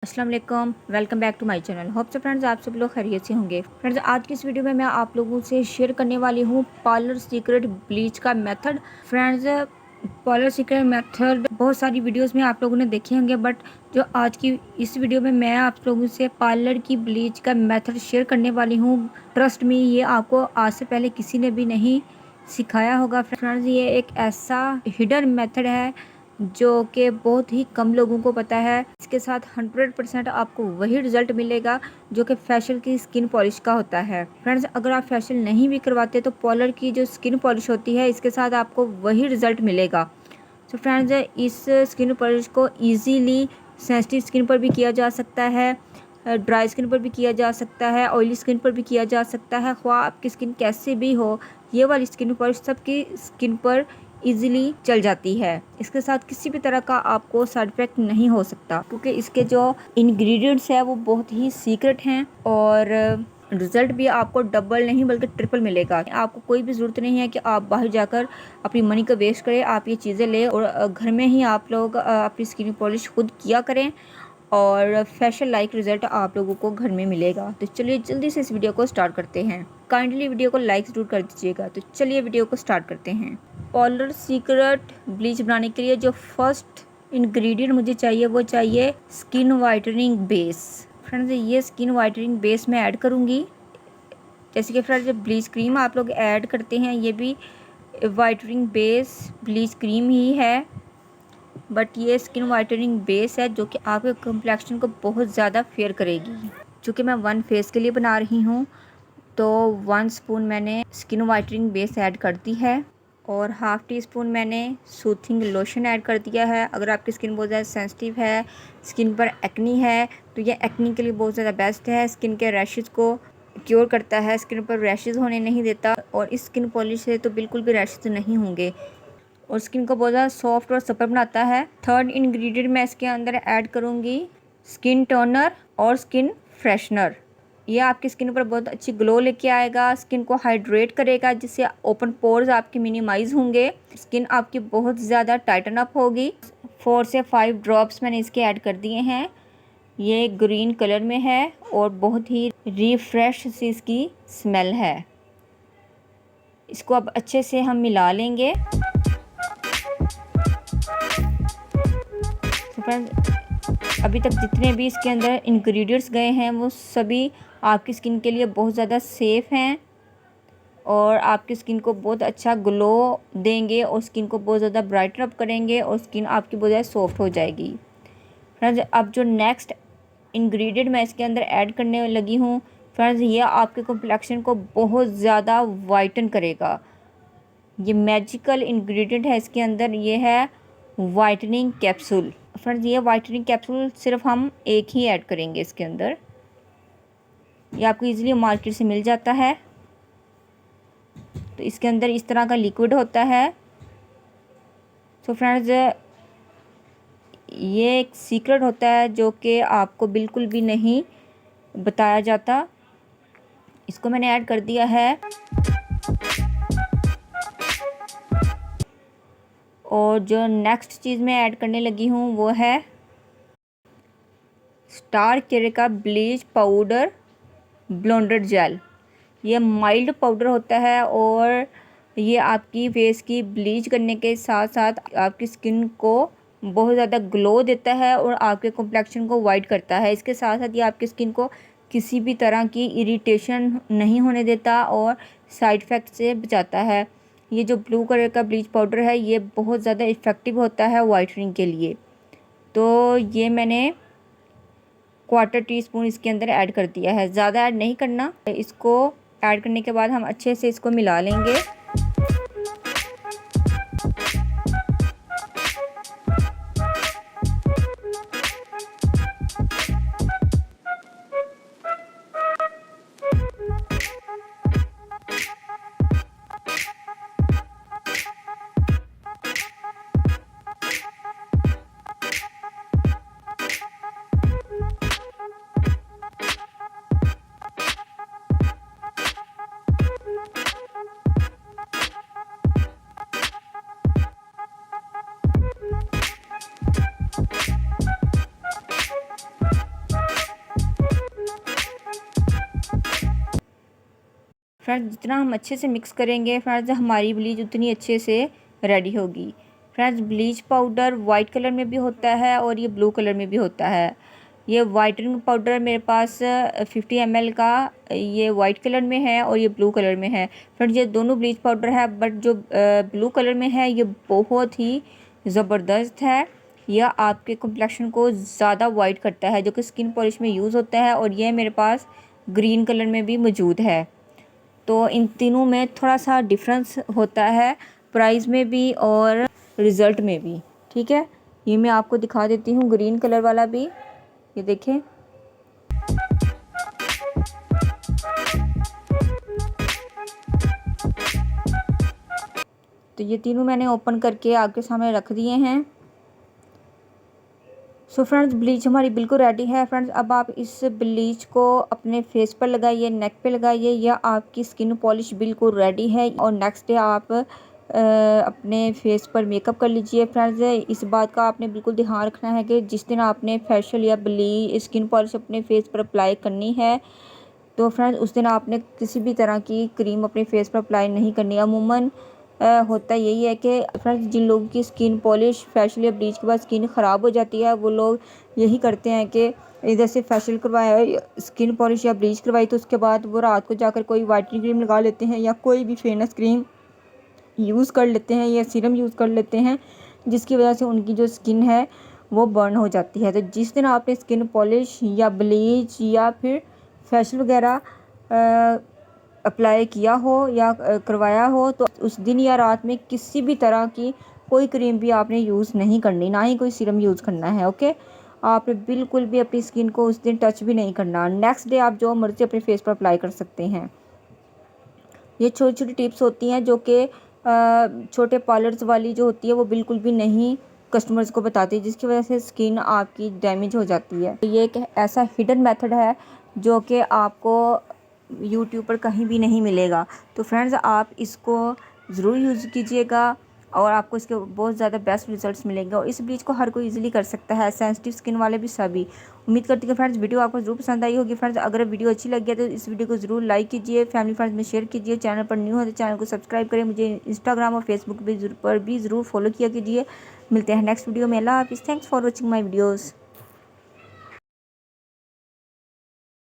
अस्सलाम वालेकुम, welcome back to my channel. Hope so friends आप सब लोग खैरियत से होंगे। फ्रेंड्स आज की इस वीडियो में मैं आप लोगों से शेयर करने वाली हूँ पार्लर सीक्रेट ब्लीच का method. Friends parlour secret method बहुत सारी वीडियोस में आप लोगों ने देखे होंगे, बट जो आज की इस वीडियो में मैं आप लोगों से पार्लर की ब्लीच का मेथड शेयर करने वाली हूँ। ट्रस्ट मी, ये आपको आज से पहले किसी ने भी नहीं सिखाया होगा। फ्रेंड्स ये एक ऐसा हिडन मेथड है जो कि बहुत ही कम लोगों को पता है। इसके साथ 100% आपको वही रिजल्ट मिलेगा जो कि फेशियल की स्किन पॉलिश का होता है। फ्रेंड्स अगर आप फेशियल नहीं भी करवाते तो पार्लर की जो स्किन पॉलिश होती है इसके साथ आपको वही रिजल्ट मिलेगा। तो फ्रेंड्स इस स्किन पॉलिश को इजीली सेंसिटिव स्किन पर भी किया जा सकता है, ड्राई स्किन पर भी किया जा सकता है, ऑयली स्किन पर भी किया जा सकता है। ख्वाह आपकी स्किन कैसे भी हो, ये वाली स्किन पॉलिश सबकी स्किन पर इजीली चल जाती है। इसके साथ किसी भी तरह का आपको साइड इफेक्ट नहीं हो सकता क्योंकि इसके जो इंग्रेडिएंट्स है वो बहुत ही सीक्रेट हैं और रिजल्ट भी आपको डबल नहीं बल्कि ट्रिपल मिलेगा। आपको कोई भी ज़रूरत नहीं है कि आप बाहर जाकर अपनी मनी का वेस्ट करें। आप ये चीज़ें लें और घर में ही आप लोग अपनी स्किन पॉलिश खुद किया करें और फेशियल लाइक रिजल्ट आप लोगों को घर में मिलेगा। तो चलिए जल्दी से इस वीडियो को स्टार्ट करते हैं। काइंडली वीडियो को लाइक ज़रूर कर दीजिएगा। तो चलिए वीडियो को स्टार्ट करते हैं। पार्लर सीक्रेट ब्लीच बनाने के लिए जो फर्स्ट इंग्रेडिएंट मुझे चाहिए वो चाहिए स्किन वाइटनिंग बेस। फ्रेंड्स ये स्किन वाइटनिंग बेस मैं ऐड करूँगी। जैसे कि फ्रेंड्स ब्लीच क्रीम आप लोग ऐड करते हैं, ये भी वाइटनिंग बेस ब्लीच क्रीम ही है, बट ये स्किन वाइटनिंग बेस है जो कि आपके कम्प्लेक्शन को बहुत ज़्यादा फेयर करेगी। चूँकि मैं 1 फेस के लिए बना रही हूँ तो 1 स्पून मैंने स्किन वाइटनिंग बेस ऐड कर दी है और हाफ़ टी स्पून मैंने सूथिंग लोशन ऐड कर दिया है। अगर आपकी स्किन बहुत ज़्यादा सेंसिटिव है, स्किन पर एक्नी है, तो ये एक्नी के लिए बहुत ज़्यादा बेस्ट है। स्किन के रैशेज़ को क्योर करता है, स्किन पर रैशेज़ होने नहीं देता और इस स्किन पॉलिश से तो बिल्कुल भी रैशेज़ नहीं होंगे और स्किन को बहुत ज़्यादा सॉफ्ट और सपर बनाता है। थर्ड इंग्रेडिएंट मैं इसके अंदर ऐड करूँगी स्किन टोनर और स्किन फ्रेशनर। ये आपकी स्किन पर बहुत अच्छी ग्लो लेके आएगा, स्किन को हाइड्रेट करेगा जिससे ओपन पोर्स आपके मिनिमाइज होंगे, स्किन आपकी बहुत ज़्यादा टाइटन अप होगी। 4 से 5 ड्रॉप्स मैंने इसके ऐड कर दिए हैं। ये ग्रीन कलर में है और बहुत ही रिफ्रेश सी इसकी स्मेल है। इसको अब अच्छे से हम मिला लेंगे। अभी तक जितने भी इसके अंदर इंग्रेडिएंट्स गए हैं वो सभी आपकी स्किन के लिए बहुत ज़्यादा सेफ़ हैं और आपकी स्किन को बहुत अच्छा ग्लो देंगे और स्किन को बहुत ज़्यादा ब्राइटन अप करेंगे और स्किन आपकी बहुत ज़्यादा सॉफ्ट हो जाएगी। फ्रेंड्स अब जो नेक्स्ट इंग्रेडिएंट मैं इसके अंदर ऐड करने लगी हूँ, फ्रेंड्स ये आपके कॉम्प्लेक्शन को बहुत ज़्यादा वाइटन करेगा। ये मैजिकल इंग्रेडिएंट है इसके अंदर, ये है वाइटनिंग कैप्सूल। फ्रेंड्स ये वाइटनिंग कैप्सूल सिर्फ हम एक ही ऐड करेंगे इसके अंदर। ये आपको इजीली मार्केट से मिल जाता है। तो इसके अंदर इस तरह का लिक्विड होता है। तो फ्रेंड्स ये एक सीक्रेट होता है जो कि आपको बिल्कुल भी नहीं बताया जाता। इसको मैंने ऐड कर दिया है और जो नेक्स्ट चीज़ मैं ऐड करने लगी हूँ वो है स्टार केयर का ब्लीच पाउडर ब्लेंडेड जेल। ये माइल्ड पाउडर होता है और ये आपकी फेस की ब्लीच करने के साथ साथ आपकी स्किन को बहुत ज़्यादा ग्लो देता है और आपके कॉम्प्लेक्शन को वाइट करता है। इसके साथ साथ ये आपकी स्किन को किसी भी तरह की इरिटेशन नहीं होने देता और साइड इफ़ेक्ट से बचाता है। ये जो ब्लू कलर का ब्लीच पाउडर है ये बहुत ज़्यादा इफ़ेक्टिव होता है वाइटनिंग के लिए। तो ये मैंने 1/4 टीस्पून इसके अंदर ऐड कर दिया है, ज़्यादा ऐड नहीं करना। इसको ऐड करने के बाद हम अच्छे से इसको मिला लेंगे। फ्रेंड्स जितना हम अच्छे से मिक्स करेंगे फ्रेंड्स हमारी ब्लीच उतनी अच्छे से रेडी होगी। Friends bleach powder white colour में भी होता है और ये ब्लू कलर में भी होता है। ये वाइटनिंग पाउडर मेरे पास 50 ml का ये वाइट कलर में है और ये ब्लू कलर में है। फ्रेंड्स ये दोनों ब्लीच पाउडर है, बट जो ब्लू कलर में है ये बहुत ही ज़बरदस्त है। यह आपके कम्प्लेक्शन को ज़्यादा वाइट करता है, जो कि स्किन पॉलिश में यूज़ होता है। और ये मेरे पास ग्रीन कलर में भी मौजूद है। तो इन तीनों में थोड़ा सा डिफरेंस होता है, प्राइस में भी और रिज़ल्ट में भी। ठीक है, ये मैं आपको दिखा देती हूँ ग्रीन कलर वाला भी, ये देखें। तो ये तीनों मैंने ओपन करके आपके सामने रख दिए हैं। सो फ्रेंड्स ब्लीच हमारी बिल्कुल रेडी है। फ्रेंड्स अब आप इस ब्लीच को अपने फेस पर लगाइए, नेक पे लगाइए, या आपकी स्किन पॉलिश बिल्कुल रेडी है। और नेक्स्ट डे आप अपने फेस पर मेकअप कर लीजिए। फ्रेंड्स इस बात का आपने बिल्कुल ध्यान रखना है कि जिस दिन आपने फेशियल या स्किन पॉलिश अपने फेस पर अप्लाई करनी है, तो फ्रेंड्स उस दिन आपने किसी भी तरह की क्रीम अपने फेस पर अप्लाई नहीं करनी। अमूमन होता यही है कि फ्रेंड्स जिन लोगों की स्किन पॉलिश फेशियल या ब्लीच के बाद स्किन ख़राब हो जाती है, वो लोग यही करते हैं कि इधर से फेशियल करवाया, स्किन पॉलिश या ब्लीच करवाई, तो उसके बाद वो रात को जाकर कोई वाइटनिंग क्रीम लगा लेते हैं या कोई भी फेयरनेस क्रीम यूज़ कर लेते हैं या सीरम यूज़ कर लेते हैं, जिसकी वजह से उनकी जो स्किन है वो बर्न हो जाती है। तो जिस दिन आपने स्किन पॉलिश या ब्लीच या फिर फेशियल वगैरह अप्लाई किया हो या करवाया हो, तो उस दिन या रात में किसी भी तरह की कोई क्रीम भी आपने यूज़ नहीं करनी, ना ही कोई सीरम यूज़ करना है। ओके, आपने बिल्कुल भी अपनी स्किन को उस दिन टच भी नहीं करना। नेक्स्ट डे आप जो मर्ज़ी अपने फेस पर अप्लाई कर सकते हैं। ये छोटी छोटी टिप्स होती हैं जो कि छोटे पार्लर्स वाली जो होती है वो बिल्कुल भी नहीं कस्टमर्स को बताती, जिसकी वजह से स्किन आपकी डैमेज हो जाती है। तो ये एक ऐसा हिडन मेथड है जो कि आपको यूट्यूब पर कहीं भी नहीं मिलेगा। तो फ्रेंड्स आप इसको ज़रूर यूज़ कीजिएगा और आपको इसके बहुत ज़्यादा बेस्ट रिजल्ट्स मिलेंगे। और इस ब्लीच को हर कोई इजीली कर सकता है, सेंसिटिव स्किन वाले भी सभी। उम्मीद करती हूँ फ्रेंड्स वीडियो आपको ज़रूर पसंद आई होगी। फ्रेंड्स अगर वीडियो अच्छी लगी है तो इस वीडियो को ज़रूर लाइक कीजिए, फैमिली फ्रेंड्स में शेयर कीजिए। चैनल पर न्यू हो तो चैनल को सब्सक्राइब करें। मुझे इंस्टाग्राम और फेसबुक पर भी ज़रूर फॉलो किया कीजिए। मिलते हैं नेक्स्ट वीडियो में। अल्लाह हाफिज़। Thanks for watching my videos.